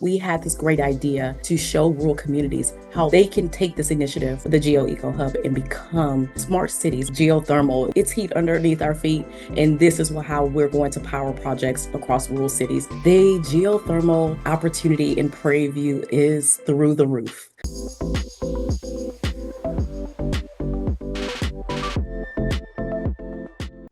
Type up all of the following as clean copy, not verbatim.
we had this great idea to show rural communities how they can take this initiative, the GeoEcoHub, and become smart cities. Geothermal, it's heat underneath our feet, and this is how we're going to power projects across rural cities. The geothermal opportunity in Prairie View is through the roof.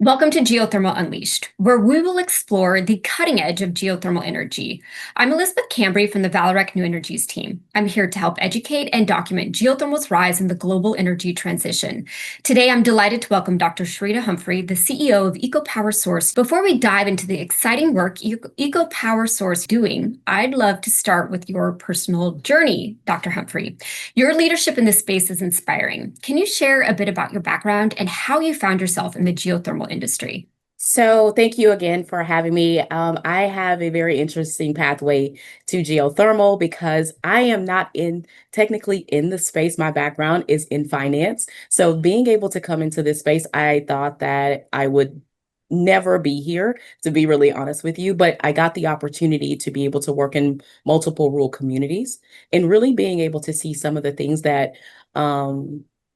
Welcome to Geothermal Unleashed, where we will explore the cutting edge of geothermal energy. I'm Elizabeth Cambre from the Valorec New Energies team. I'm here to help educate and document geothermal's rise in the global energy transition. Today, I'm delighted to welcome Dr. Sharita Humphrey, the CEO of EcoPower Source. Before we dive into the exciting work EcoPower Source is doing, I'd love to start with your personal journey, Dr. Humphrey. Your leadership in this space is inspiring. Can you share a bit about your background and how you found yourself in the geothermal industry? So thank you again for having me. I have a very interesting pathway to geothermal because I am not technically in the space. My background is in finance. So being able to come into this space, I thought that I would never be here, to be really honest with you, but I got the opportunity to be able to work in multiple rural communities and really being able to see some of the things that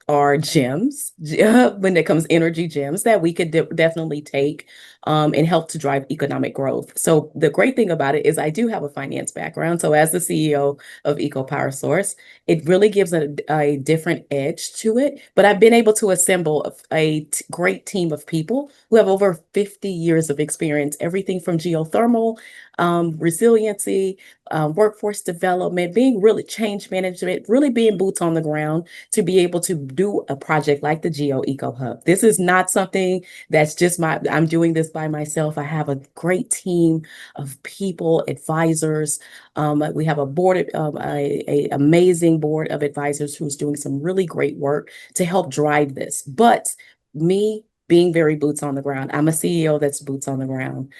are gems when it comes energy gems that we could definitely take and help to drive economic growth. So the great thing about it is I do have a finance background. So as the CEO of EcoPower Source, it really gives a different edge to it. But I've been able to assemble a great team of people who have over 50 years of experience, everything from geothermal, resiliency, workforce development, being really change management, really being boots on the ground to be able to do a project like the GeoEcoHub. This is not something that's just I'm doing this by myself. I have a great team of people, advisors. We have a board, a amazing board of advisors who's doing some really great work to help drive this. But me being very boots on the ground, I'm a CEO that's boots on the ground.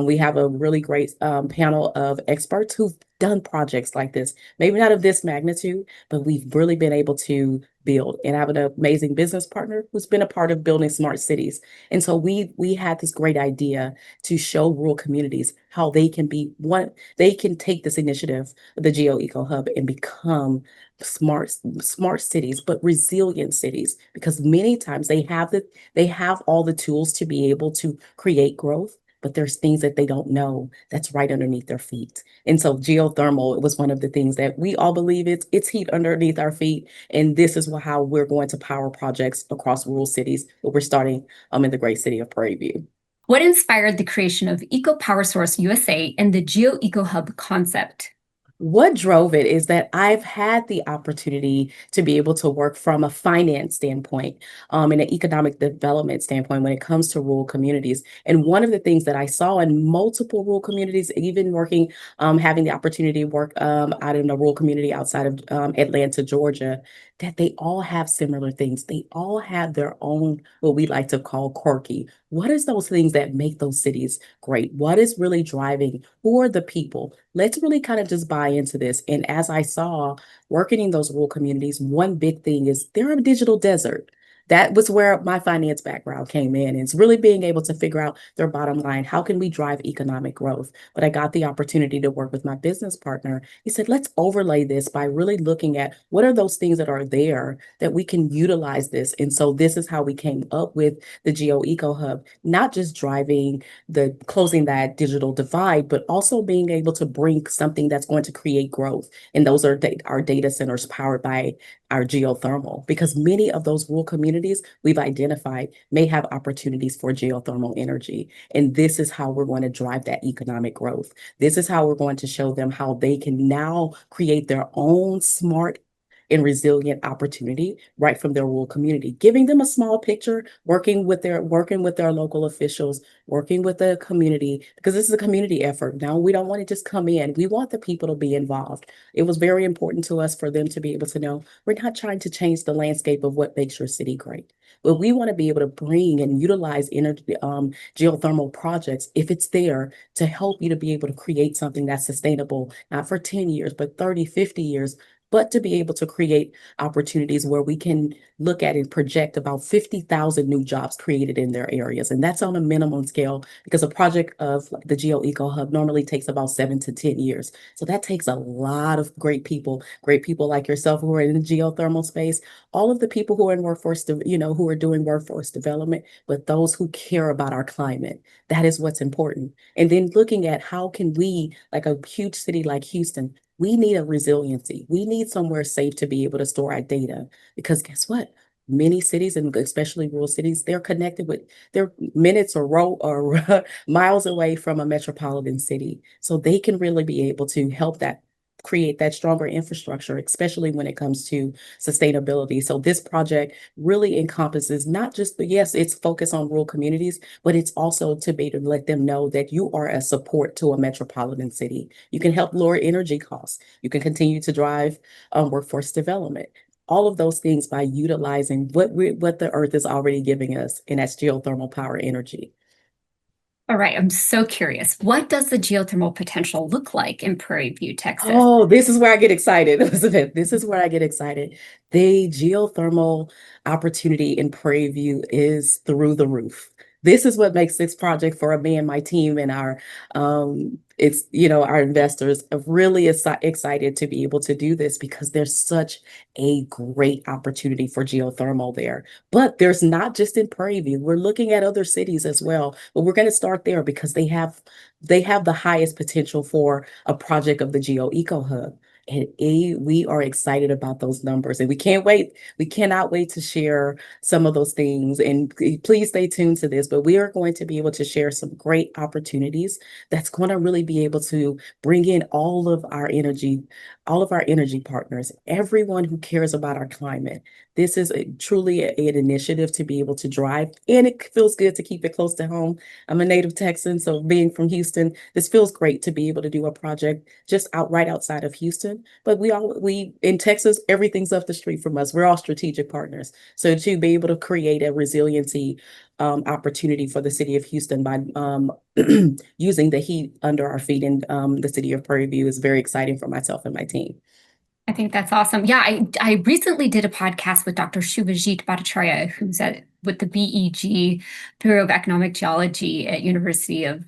We have a really great panel of experts who've done projects like this, maybe not of this magnitude, but we've really been able to build. And I have an amazing business partner who's been a part of building smart cities. And so we had this great idea to show rural communities how they can take this initiative, the GeoEcoHub, and become smart cities, but resilient cities, because many times they have all the tools to be able to create growth, but there's things that they don't know that's right underneath their feet. And so geothermal was one of the things that we all believe it's heat underneath our feet. And this is how we're going to power projects across rural cities, but we're starting in the great city of Prairie View. What inspired the creation of EcoPower Source USA and the GeoEcoHub concept? What drove it is that I've had the opportunity to be able to work from a finance standpoint, and an economic development standpoint when it comes to rural communities. And one of the things that I saw in multiple rural communities, even working, having the opportunity to work out in a rural community outside of Atlanta, Georgia, that they all have similar things. They all have their own, what we like to call quirky. What is those things that make those cities great? What is really driving? Who are the people? Let's really kind of just buy into this. And as I saw working in those rural communities, one big thing is they're a digital desert. That was where my finance background came in. It's really being able to figure out their bottom line. How can we drive economic growth? But I got the opportunity to work with my business partner. He said, let's overlay this by really looking at what are those things that are there that we can utilize this. And so this is how we came up with the GeoEcoHub, not just closing that digital divide, but also being able to bring something that's going to create growth. And those are our data centers powered by our geothermal, because many of those rural communities we've identified may have opportunities for geothermal energy. And this is how we're going to drive that economic growth. This is how we're going to show them how they can now create their own smart and resilient opportunity right from their rural community, giving them a small picture, working with their local officials, working with the community, because this is a community effort. Now, we don't want to just come in. We want the people to be involved. It was very important to us for them to be able to know we're not trying to change the landscape of what makes your city great, but we want to be able to bring and utilize energy, geothermal projects, if it's there, to help you to be able to create something that's sustainable, not for 10 years, but 30, 50 years, but to be able to create opportunities where we can look at and project about 50,000 new jobs created in their areas. And that's on a minimum scale because a project of like the GeoEcoHub normally takes about 7 to 10 years. So that takes a lot of great people like yourself who are in the geothermal space, all of the people who are in who are doing workforce development, but those who care about our climate. That is what's important. And then looking at how can we, like a huge city like Houston, we need a resiliency. We need somewhere safe to be able to store our data because guess what? Many cities and especially rural cities, they're minutes or miles away from a metropolitan city. So they can really be able to help that create that stronger infrastructure, especially when it comes to sustainability. So this project really encompasses not just yes, it's focused on rural communities, but it's also to be to let them know that you are a support to a metropolitan city. You can help lower energy costs. You can continue to drive workforce development. All of those things by utilizing what the earth is already giving us, and that's geothermal power energy. All right, I'm so curious. What does the geothermal potential look like in Prairie View, Texas? Oh, this is where I get excited, Elizabeth. This is where I get excited. The geothermal opportunity in Prairie View is through the roof. This is what makes this project for me and my team and our investors are really excited to be able to do this because there's such a great opportunity for geothermal there. But there's not just in Prairie View. We're looking at other cities as well, but we're going to start there because they have the highest potential for a project of the GeoEcoHub. And we are excited about those numbers and we can't wait. We cannot wait to share some of those things. And please stay tuned to this, but we are going to be able to share some great opportunities that's going to really be able to bring in all of our energy partners, everyone who cares about our climate. This is truly an initiative to be able to drive, and it feels good to keep it close to home. I'm a native Texan, so being from Houston, this feels great to be able to do a project just right outside of Houston. But we in Texas, everything's up the street from us. We're all strategic partners. So to be able to create a resiliency opportunity for the city of Houston by using the heat under our feet in the city of Prairie View is very exciting for myself and my team. I think that's awesome. Yeah, I recently did a podcast with Dr. Shubhajit Bhattacharya, who's with the BEG, Bureau of Economic Geology at University of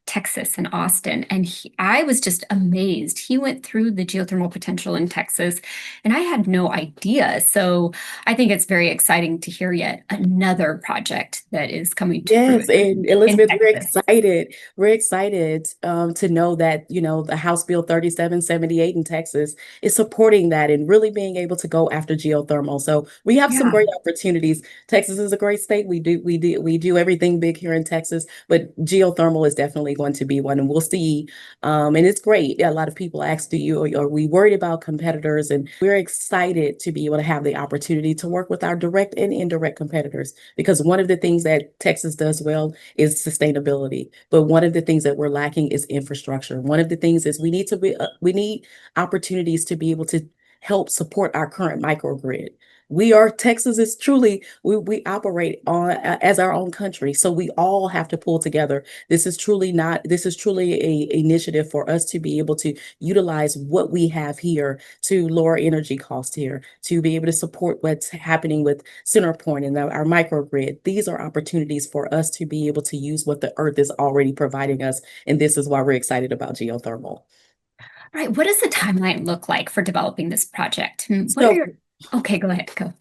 Texas in Austin. And I was just amazed. He went through the geothermal potential in Texas, and I had no idea. So I think it's very exciting to hear yet another project that is coming to Yes, fruition and in Elizabeth, we're Texas. excited. We're excited to know that, the House Bill 3778 in Texas is supporting that and really being able to go after geothermal. So we have some Yeah. great opportunities. Texas is a great state. We do everything big here in Texas, but geothermal is definitely going to be one, and we'll see. And it's great. A lot of people ask, do you are we worried about competitors? And we're excited to be able to have the opportunity to work with our direct and indirect competitors because one of the things that Texas does well is sustainability. But one of the things that we're lacking is infrastructure. One of the things is we need opportunities to be able to help support our current microgrid. Texas is truly, we operate as our own country. So we all have to pull together. This is truly a initiative for us to be able to utilize what we have here to lower energy costs here, to be able to support what's happening with CenterPoint and our microgrid. These are opportunities for us to be able to use what the earth is already providing us. And this is why we're excited about geothermal. All right. What does the timeline look like for developing this project? What are So, your, okay, go ahead, go.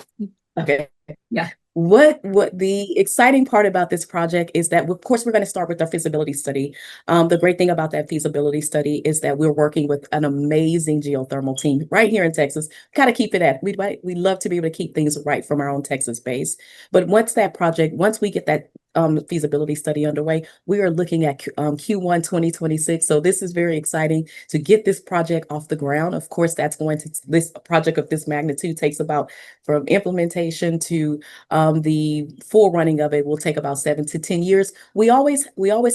okay. Yeah. What the exciting part about this project is that, of course, we're going to start with our feasibility study. The great thing about that feasibility study is that we're working with an amazing geothermal team right here in Texas. Kind of keep it at we love to be able to keep things right from our own Texas base. But once we get that feasibility study underway, we are looking at Q1 2026. So this is very exciting to get this project off the ground. Of course, this project of this magnitude takes about from implementation to the full running of it will take about 7 to 10 years. We always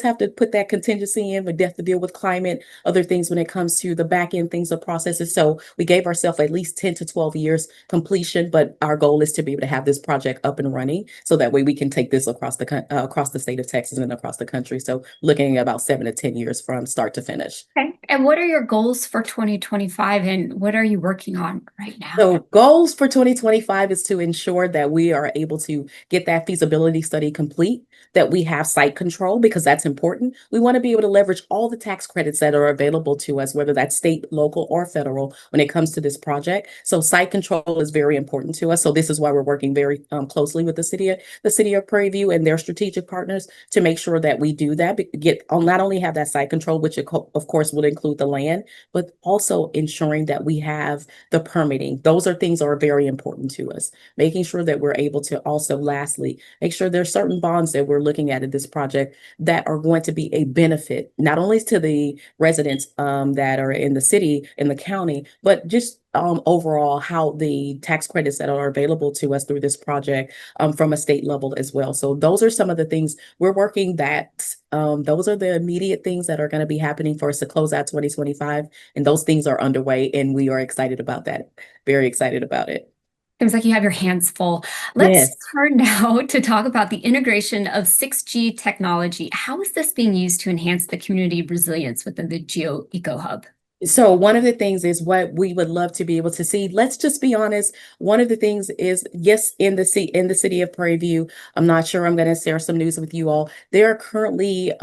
have to put that contingency in. We have to deal with climate, other things when it comes to the back end things of processes. So we gave ourselves at least 10 to 12 years completion, but our goal is to be able to have this project up and running so that way we can take this across across the state of Texas and across the country. So looking at about 7 to 10 years from start to finish. Okay. And what are your goals for 2025 and what are you working on right now? So goals for 2025 is to ensure that we are able to get that feasibility study complete, that we have site control because that's important. We want to be able to leverage all the tax credits that are available to us, whether that's state, local, or federal when it comes to this project. So site control is very important to us. So this is why we're working very closely with the city of Prairie View and their strategic partners to make sure that we do that, get not only have that site control, which of course would include the land, but also ensuring that we have the permitting. Those are things that are very important to us. Making sure that we're able to also, lastly, make sure there's certain bonds that we're looking at in this project that are going to be a benefit, not only to the residents that are in the city, in the county, but just overall how the tax credits that are available to us through this project from a state level as well. So those are some of the things we're working that those are the immediate things that are going to be happening for us to close out 2025. And those things are underway and we are excited about that. Very excited about it. Seems like you have your hands full. Let's Yes. turn now to talk about the integration of 6G technology. How is this being used to enhance the community resilience within the GeoEcoHub? So one of the things is what we would love to be able to see. Let's just be honest. One of the things is, yes, in the city of Prairie View, I'm not sure I'm going to share some news with you all. They are currently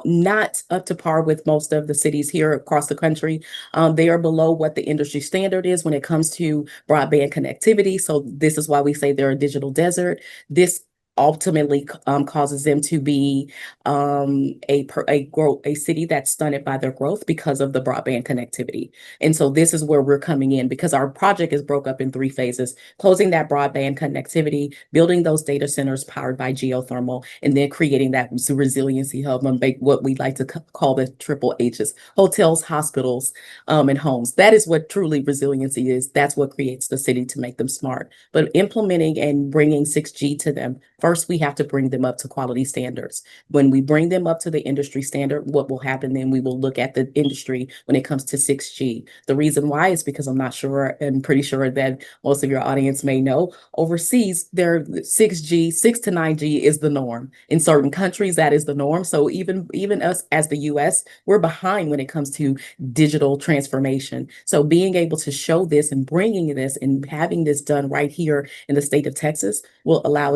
not up to par with most of the cities here across the country. They are below what the industry standard is when it comes to broadband connectivity. So this is why we say they're a digital desert. This ultimately causes them to be a city that's stunted by their growth because of the broadband connectivity. And so this is where we're coming in because our project is broke up in 3 phases: closing that broadband connectivity, building those data centers powered by geothermal, and then creating that resiliency hub and what we like to call the triple H's: hotels, hospitals, and homes. That is what truly resiliency is. That's what creates the city to make them smart. But implementing and bringing 6G to them, first, we have to bring them up to quality standards. When we bring them up to the industry standard, what will happen then? We will look at the industry when it comes to 6G. The reason why is because I'm not sure and pretty sure that most of your audience may know, overseas, their 6G, 6 to 9G is the norm. In certain countries, that is the norm. So even us as the US, we're behind when it comes to digital transformation. So being able to show this and bringing this and having this done right here in the state of Texas will allow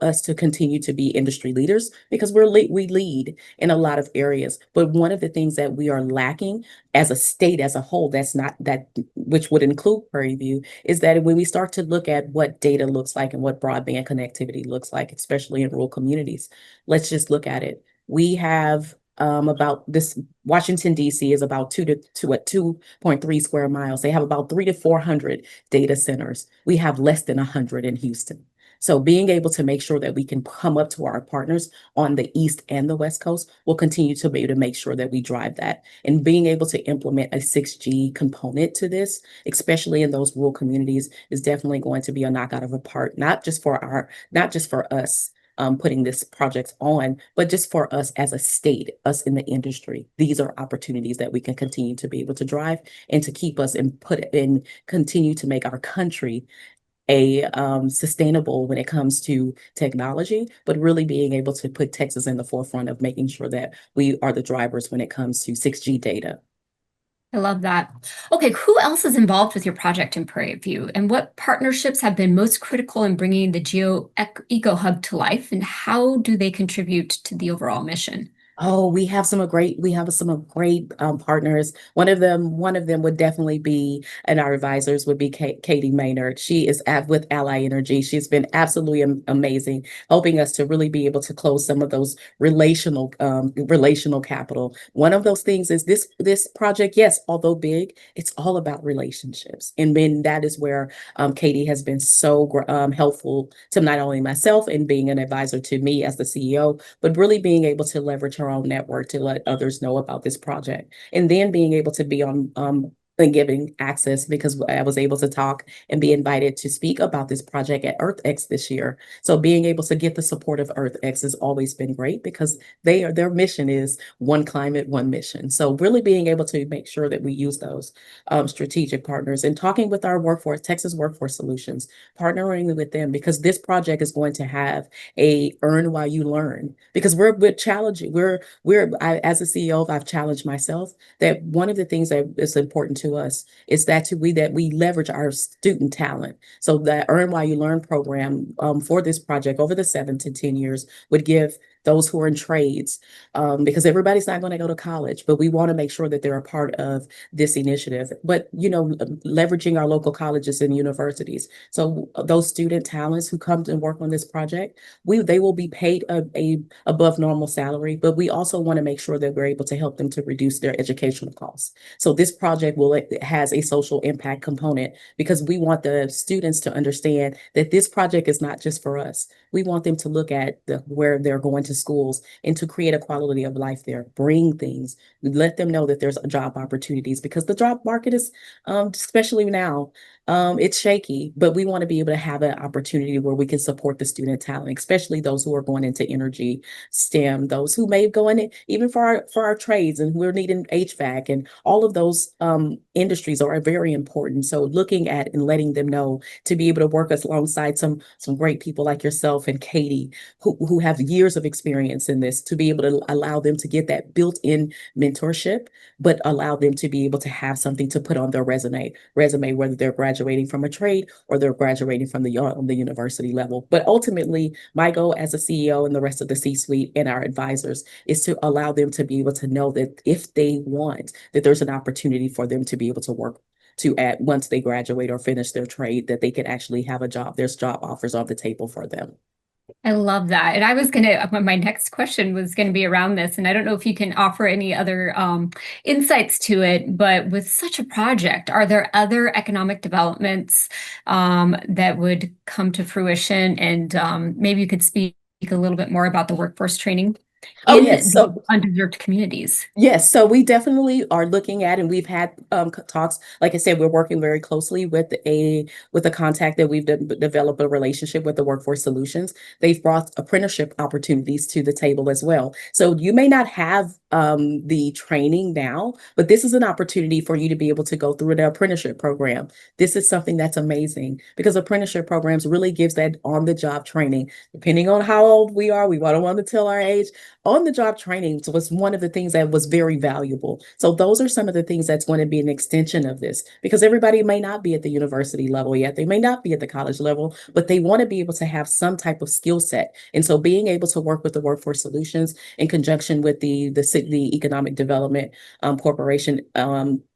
us to continue to be industry leaders because we lead in a lot of areas. But one of the things that we are lacking as a state as a whole, that's not that, which would include Prairie View, is that when we start to look at what data looks like and what broadband connectivity looks like, especially in rural communities, let's just look at it. We have about this Washington, D.C. is about 2.3 square miles. They have about 300 to 400 data centers. We have less than 100 in Houston. So being able to make sure that we can come up to our partners on the East and the West Coast will continue to be able to make sure that we drive that. And being able to implement a 6G component to this, especially in those rural communities, is definitely going to be a knockout of a part, not just for us putting this project on, but just for us as a state, us in the industry. These are opportunities that we can continue to be able to drive and to keep us and continue to make our country a sustainable when it comes to technology, but really being able to put Texas in the forefront of making sure that we are the drivers when it comes to 6G data. I love that. Okay, who else is involved with your project in Prairie View, and what partnerships have been most critical in bringing the GeoEcoHub to life, and how do they contribute to the overall mission? Oh, we have some great partners. One of them would definitely be, and our advisors would be Katie Maynard. She is with Ally Energy. She's been absolutely amazing, helping us to really be able to close some of those relational capital. One of those things is this project, yes, although big, it's all about relationships. And then that is where Katie has been so helpful to not only myself and being an advisor to me as the CEO, but really being able to leverage her own network to let others know about this project. And then being able to be on and giving access because I was able to talk and be invited to speak about this project at EarthX this year. So being able to get the support of EarthX has always been great because their mission is one climate, one mission. So really being able to make sure that we use those strategic partners and talking with our workforce, Texas Workforce Solutions, partnering with them because this project is going to have a earn while you learn because we're challenging. As a CEO, I've challenged myself that one of the things that is important to us is that we leverage our student talent. So that Earn While You Learn program for this project over the 7 to 10 years would give those who are in trades, because everybody's not going to go to college, but we want to make sure that they're a part of this initiative. But leveraging our local colleges and universities. So those student talents who come and work on this project, they will be paid a above normal salary, but we also want to make sure that we're able to help them to reduce their educational costs. So this project has a social impact component because we want the students to understand that this project is not just for us. We want them to look at where they're going to schools and to create a quality of life there, bring things, let them know that there's job opportunities because the job market is, especially now, it's shaky, but we want to be able to have an opportunity where we can support the student talent, especially those who are going into energy, STEM, those who may go in even for our trades, and we're needing HVAC, and all of those industries are very important. So looking at and letting them know to be able to work alongside some great people like yourself and Katie, who have years of experience in this, to be able to allow them to get that built-in mentorship, but allow them to be able to have something to put on their resume, whether they're graduating from a trade or they're graduating from the university level. But ultimately, my goal as a CEO and the rest of the C-suite and our advisors is to allow them to be able to know that if they want, that there's an opportunity for them to be able to work once they graduate or finish their trade, that they can actually have a job. There's job offers on the table for them. I love that. And I was going to, my next question was going to be around this. And I don't know if you can offer any other insights to it, but with such a project, are there other economic developments that would come to fruition? And maybe you could speak a little bit more about the workforce training Oh, in yes. the So underserved communities. yes, so we definitely are looking at, and we've had talks. Like I said, we're working very closely with a contact that we've developed a relationship with the Workforce Solutions. They've brought apprenticeship opportunities to the table as well. So you may not have the training now, but this is an opportunity for you to be able to go through the apprenticeship program. This is something that's amazing because apprenticeship programs really gives that on-the-job training. Depending on how old we are, we don't want to tell our age. On-the-job training was one of the things that was very valuable. So those are some of the things that's going to be an extension of this because everybody may not be at the university level yet. They may not be at the college level, but they want to be able to have some type of skill set. And so being able to work with the Workforce Solutions in conjunction with the Economic Development Corporation,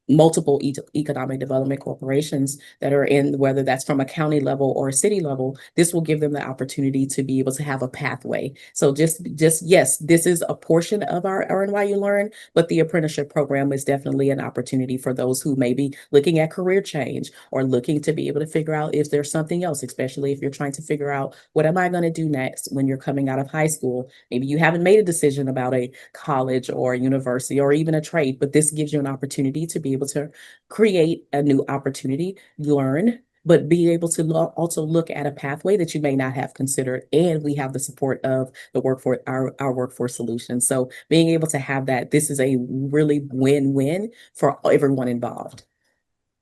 multiple economic development corporations that are in, whether that's from a county level or a city level, this will give them the opportunity to be able to have a pathway. So just yes, this is a portion of our Earn While You Learn, but the apprenticeship program is definitely an opportunity for those who may be looking at career change or looking to be able to figure out if there's something else, especially if you're trying to figure out what am I going to do next when you're coming out of high school. Maybe you haven't made a decision about a college or a university or even a trade, but this gives you an opportunity to be able to create a new opportunity, learn, but be able to also look at a pathway that you may not have considered. And we have the support of the workforce, our workforce solutions. So being able to have that, this is a really win-win for everyone involved.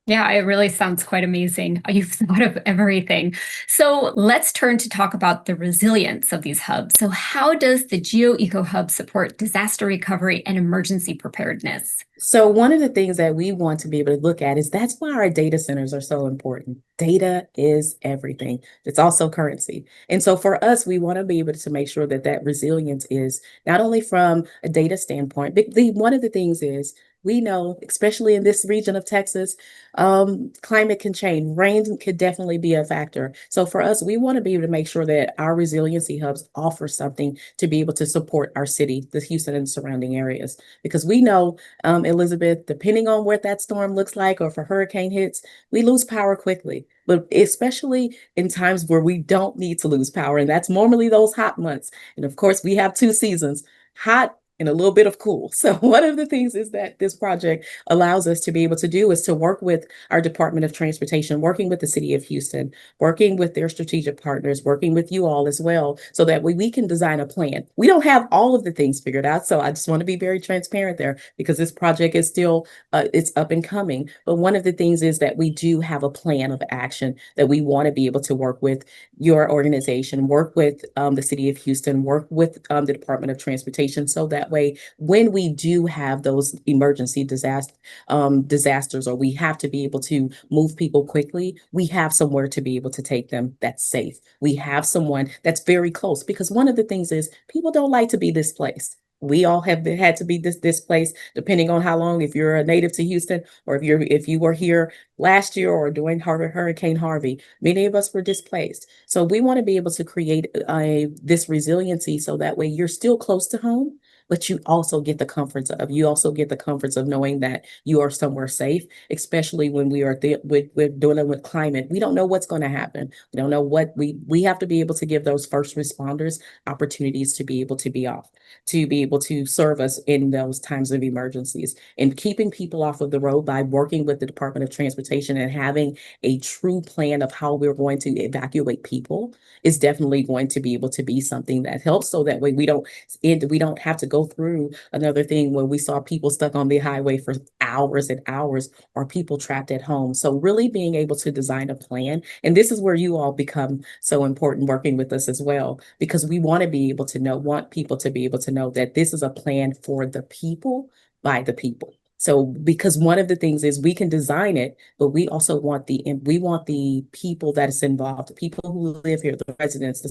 Yeah, it really sounds quite amazing. You've thought of everything. So let's turn to talk about the resilience of these hubs. So how does the GeoEcoHub support disaster recovery and emergency preparedness? So one of the things that we want to be able to look at is that's why our data centers are so important. Data is everything. It's also currency. And so for us, we want to be able to make sure that that resilience is not only from a data standpoint, but one of the things is we know, especially in this region of Texas, climate can change. Rain could definitely be a factor. So for us, we want to be able to make sure that our resiliency hubs offer something to be able to support our city, the Houston and surrounding areas, because we know, Elizabeth, depending on what that storm looks like or if a hurricane hits, we lose power quickly. But especially in times where we don't need to lose power, and that's normally those hot months. And of course, we have two seasons. Hot and a little bit of cool. So one of the things is that this project allows us to be able to do is to work with our Department of Transportation, working with the City of Houston, working with their strategic partners, working with you all as well, so that we can design a plan. We don't have all of the things figured out, so I just want to be very transparent there because this project is still it's up and coming. But one of the things is that we do have a plan of action that we want to be able to work with your organization, work with the City of Houston, work with the Department of Transportation, so that way, when we do have those emergency disasters, or we have to be able to move people quickly, we have somewhere to be able to take them that's safe. We have someone that's very close, because one of the things is people don't like to be displaced. We all have had to be displaced, depending on how long. If you're a native to Houston, or if you were here last year or during Hurricane Harvey, many of us were displaced. So we want to be able to create this resiliency, so that way you're still close to home, but you also get the comforts of knowing that you are somewhere safe, especially when we're dealing with climate. We don't know what's going to happen. We don't know what we have to be able to give those first responders opportunities to be able to be off, to be able to serve us in those times of emergencies, and keeping people off of the road by working with the Department of Transportation and having a true plan of how we're going to evacuate people is definitely going to be able to be something that helps, so that way we don't have to go through another thing where we saw people stuck on the highway for hours and hours, or people trapped at home. So really being able to design a plan, and this is where you all become so important, working with us as well, because we want people to be able to know that this is a plan for the people, by the people. So because one of the things is we can design it, but we want the people that is involved, the people who live here, the residents, the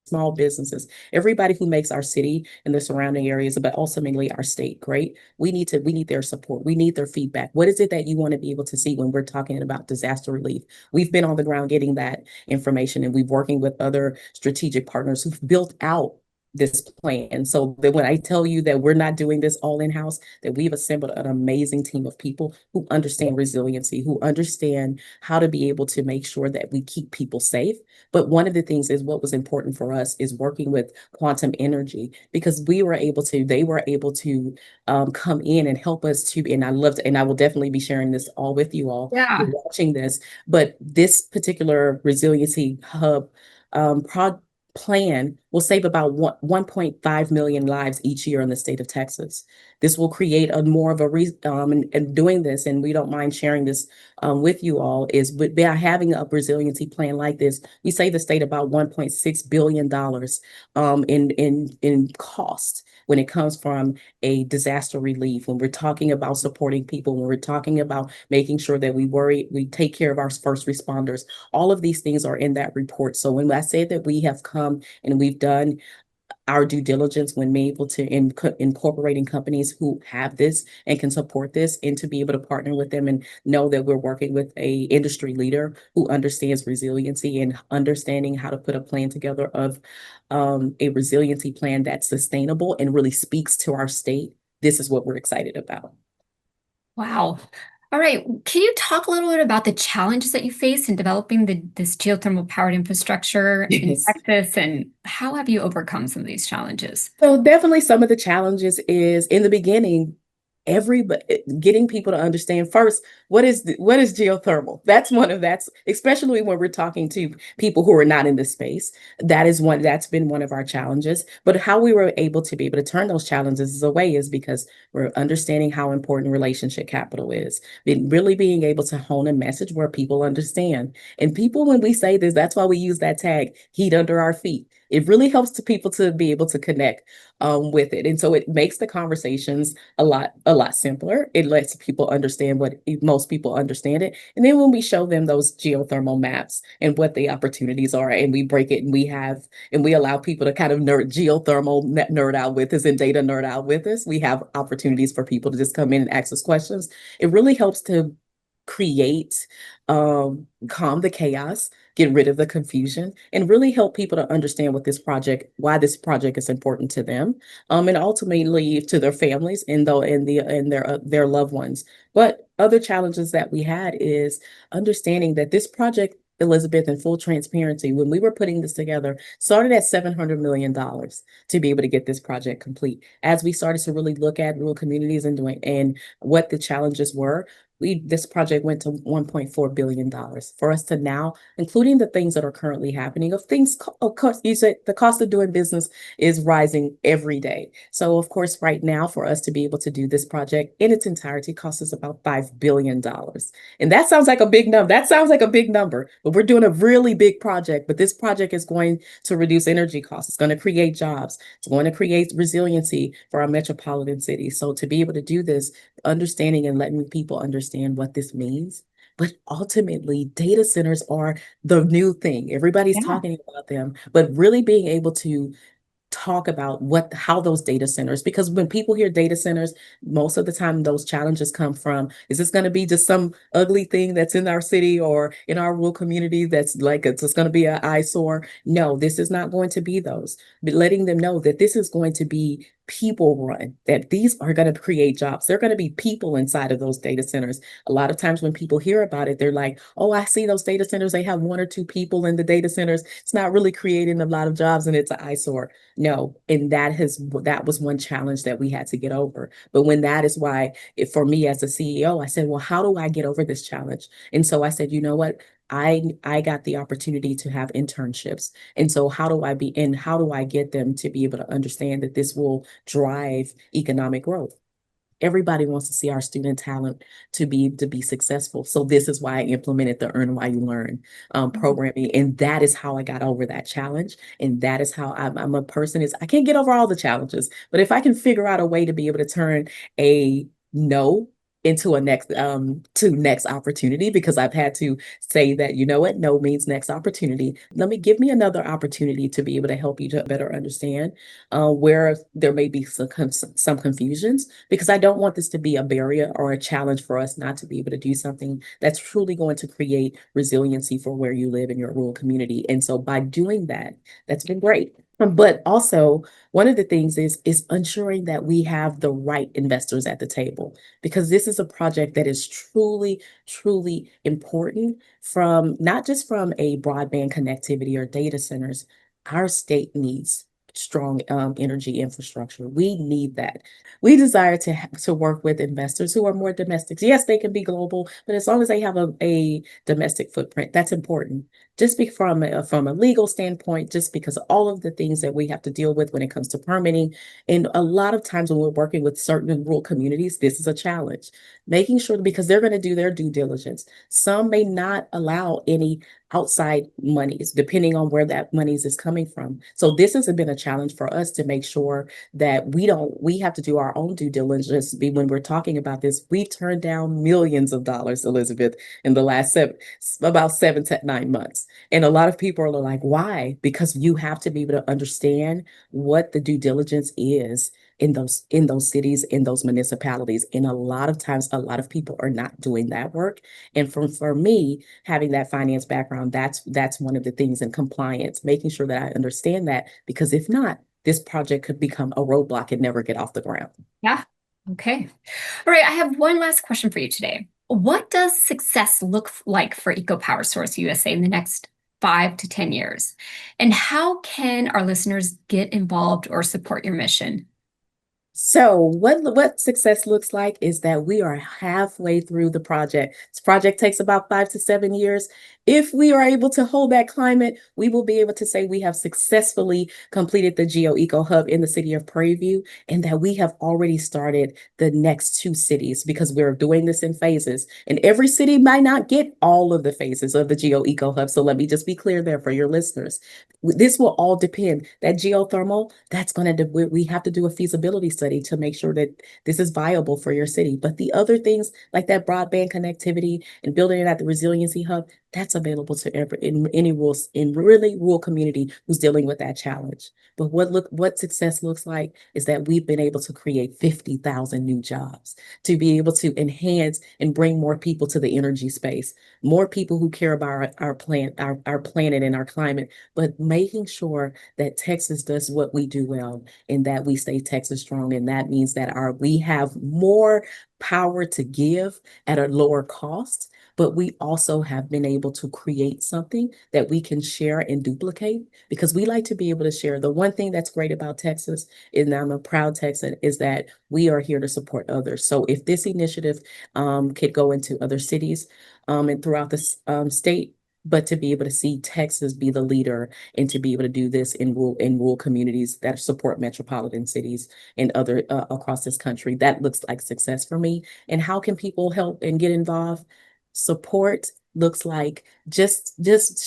small businesses, everybody who makes our city and the surrounding areas, but ultimately our state great. We need their support. We need their feedback. What is it that you want to be able to see when we're talking about disaster relief? We've been on the ground getting that information, and we're working with other strategic partners who've built out this plan, so that when I tell you that we're not doing this all in-house, that we've assembled an amazing team of people who understand resiliency, who understand how to be able to make sure that we keep people safe. But one of the things is, what was important for us is working with quantum energy, because they were able to come in and help us to, and I will definitely be sharing this all with you all. You're Yeah. watching this, but this particular resiliency hub plan will save about 1.5 million lives each year in the state of Texas. This will create a more of a and doing this, and we don't mind sharing this with you all, is by having a resiliency plan like this, we save the state about $1.6 billion in cost when it comes from a disaster relief, when we're talking about supporting people, when we're talking about making sure that we take care of our first responders. All of these things are in that report. So when I say that we have come and we've done our due diligence when being able to incorporating companies who have this and can support this, and to be able to partner with them and know that we're working with a industry leader who understands resiliency and understanding how to put a plan together of a resiliency plan that's sustainable and really speaks to our state. This is what we're excited about. Wow. All right. Can you talk a little bit about the challenges that you face in developing this geothermal powered infrastructure in Yes. Texas, and how have you overcome some of these challenges? So definitely some of the challenges is in the beginning, everybody getting people to understand first what is geothermal. That's especially when we're talking to people who are not in this space. That's been one of our challenges. But how we were able to be able to turn those challenges away is because we're understanding how important relationship capital is. Really being able to hone a message where people understand. And people, when we say this, that's why we use that tag, heat under our feet. It really helps to people to be able to connect with it. And so it makes the conversations a lot simpler. It lets people understand what most people understand it. And then when we show them those geothermal maps and what the opportunities are, and we break it, and we allow people to kind of nerd out with us and data nerd out with us, we have opportunities for people to just come in and ask us questions. It really helps to create, calm the chaos, get rid of the confusion, and really help people to understand why this project is important to them, and ultimately to their families and their loved ones. But other challenges that we had is understanding that this project Elizabeth, in full transparency, when we were putting this together, started at $700 million to be able to get this project complete. As we started to really look at rural communities and doing and what the challenges were, this project went to $1.4 billion for us to now, including the things that are currently happening of things, of course, you said the cost of doing business is rising every day. So of course, right now, for us to be able to do this project in its entirety costs us about $5 billion. And that sounds like a big number. That sounds like a big number, but we're doing a really big project. But this project is going to reduce energy costs. It's going to create jobs. It's going to create resiliency for our metropolitan cities. So to be able to do this, understanding and letting people understand what this means. But ultimately, data centers are the new thing. Everybody's Yeah. talking about them, but really being able to talk about how those data centers, because when people hear data centers, most of the time those challenges come from, is this going to be just some ugly thing that's in our city or in our rural community that's like it's just going to be an eyesore? No, this is not going to be those, but letting them know that this is going to be people run, that these are going to create jobs. They're going to be people inside of those data centers. A lot of times when people hear about it, they're like, oh, I see those data centers, they have one or two people in the data centers, it's not really creating a lot of jobs and it's an eyesore. No, and that was one challenge that we had to get over. But when that is why, for me as a CEO, I said, well, how do I get over this challenge? And so I said, you know what? I got the opportunity to have internships. And so how do I get them to be able to understand that this will drive economic growth? Everybody wants to see our student talent to be successful. So this is why I implemented the Earn While You Learn programming, and that is how I got over that challenge. And that is how I'm a person is I can't get over all the challenges, but if I can figure out a way to be able to turn a no into a next opportunity, because I've had to say that, you know what, no means next opportunity. Give me another opportunity to be able to help you to better understand where there may be some confusions, because I don't want this to be a barrier or a challenge for us not to be able to do something that's truly going to create resiliency for where you live in your rural community. And so by doing that, that's been great. But also, one of the things is ensuring that we have the right investors at the table, because this is a project that is truly, truly important, from not just from a broadband connectivity or data centers. Our state needs strong energy infrastructure. We need that. We desire to work with investors who are more domestic. Yes, they can be global, but as long as they have a domestic footprint, that's important. Just from a legal standpoint, just because of all of the things that we have to deal with when it comes to permitting. And a lot of times when we're working with certain rural communities, this is a challenge. Making sure, because they're going to do their due diligence. Some may not allow any outside monies, depending on where that monies is coming from. So this has been a challenge for us to make sure that we have to do our own due diligence. When we're talking about this, we turned down millions of dollars, Elizabeth, in the last about 7 to 9 months. And a lot of people are like, why? Because you have to be able to understand what the due diligence is in those cities, in those municipalities. And a lot of times, a lot of people are not doing that work. And for me, having that finance background, that's one of the things in compliance, making sure that I understand that, because if not, this project could become a roadblock and never get off the ground. Yeah. Okay. All right. I have one last question for you today. What does success look like for EcoPower Source USA in the next 5 to 10 years? And how can our listeners get involved or support your mission? So what success looks like is that we are halfway through the project. This project takes about 5 to 7 years. If we are able to hold that climate, we will be able to say we have successfully completed the GeoEcoHub in the city of Prairie View, and that we have already started the next two cities, because we're doing this in phases. And every city might not get all of the phases of the GeoEcoHub. So let me just be clear there for your listeners. This will all depend. That geothermal, that's going to, we have to do a feasibility study to make sure that this is viable for your city. But the other things like that broadband connectivity and building it at the resiliency hub, that's available to any really rural community who's dealing with that challenge. But what success looks like is that we've been able to create 50,000 new jobs, to be able to enhance and bring more people to the energy space, more people who care about our planet and our climate, but making sure that Texas does what we do well, and that we stay Texas strong. And that means that we have more power to give at a lower cost, but we also have been able to create something that we can share and duplicate because we like to be able to share. The one thing that's great about Texas, and I'm a proud Texan, is that we are here to support others. So if this initiative could go into other cities and throughout the state, but to be able to see Texas be the leader and to be able to do this in rural communities that support metropolitan cities and other across this country, that looks like success for me. And how can people help and get involved? Support looks like just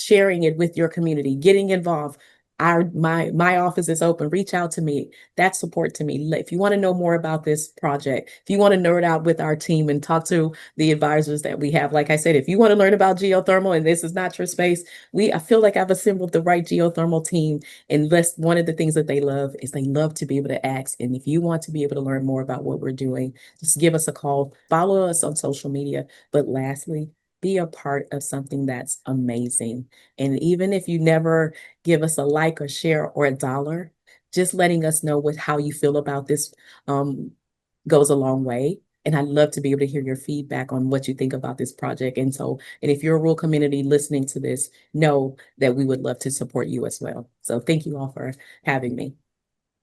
sharing it with your community, getting involved. My office is open. Reach out to me. That's support to me. If you want to know more about this project, if you want to nerd out with our team and talk to the advisors that we have, like I said, if you want to learn about geothermal and this is not your space, I feel like I've assembled the right geothermal team. And that's one of the things that they love is they love to be able to ask. And if you want to be able to learn more about what we're doing, just give us a call, follow us on social media. But lastly, be a part of something that's amazing. And even if you never give us a like or share or a dollar, just letting us know how you feel about this um, goes a long way. And I'd love to be able to hear your feedback on what you think about this project. And if you're a rural community listening to this, know that we would love to support you as well. So thank you all for having me.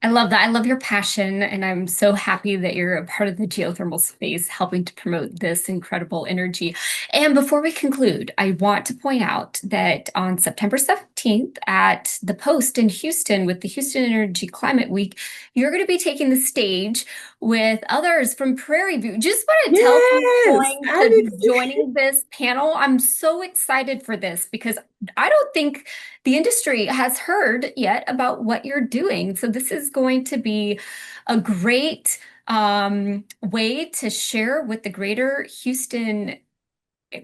I love that. I love your passion, and I'm so happy that you're a part of the geothermal space, helping to promote this incredible energy. And before we conclude, I want to point out that on September 17th at the Post in Houston with the Houston Energy Climate Week, you're going to be taking the stage with others from Prairie View. Just want to tell who's Yes, going I to be did. joining this panel. I'm so excited for this because I don't think the industry has heard yet about what you're doing. So this is going to be a great way to share with the greater Houston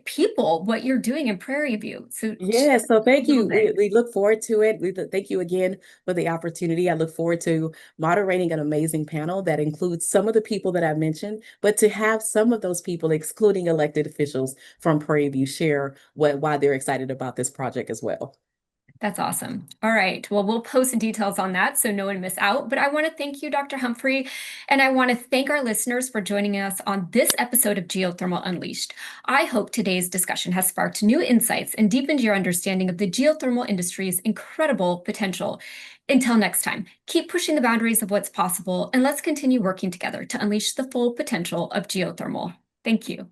people what you're doing in Prairie View. So Yeah, so a thank little you. bit. We look forward to it. Thank you again for the opportunity. I look forward to moderating an amazing panel that includes some of the people that I mentioned, but to have some of those people, excluding elected officials from Prairie View, share why they're excited about this project as well. That's awesome. All right. Well, we'll post details on that so no one miss out. But I want to thank you, Dr. Humphrey, and I want to thank our listeners for joining us on this episode of Geothermal Unleashed. I hope today's discussion has sparked new insights and deepened your understanding of the geothermal industry's incredible potential. Until next time, keep pushing the boundaries of what's possible, and let's continue working together to unleash the full potential of geothermal. Thank you.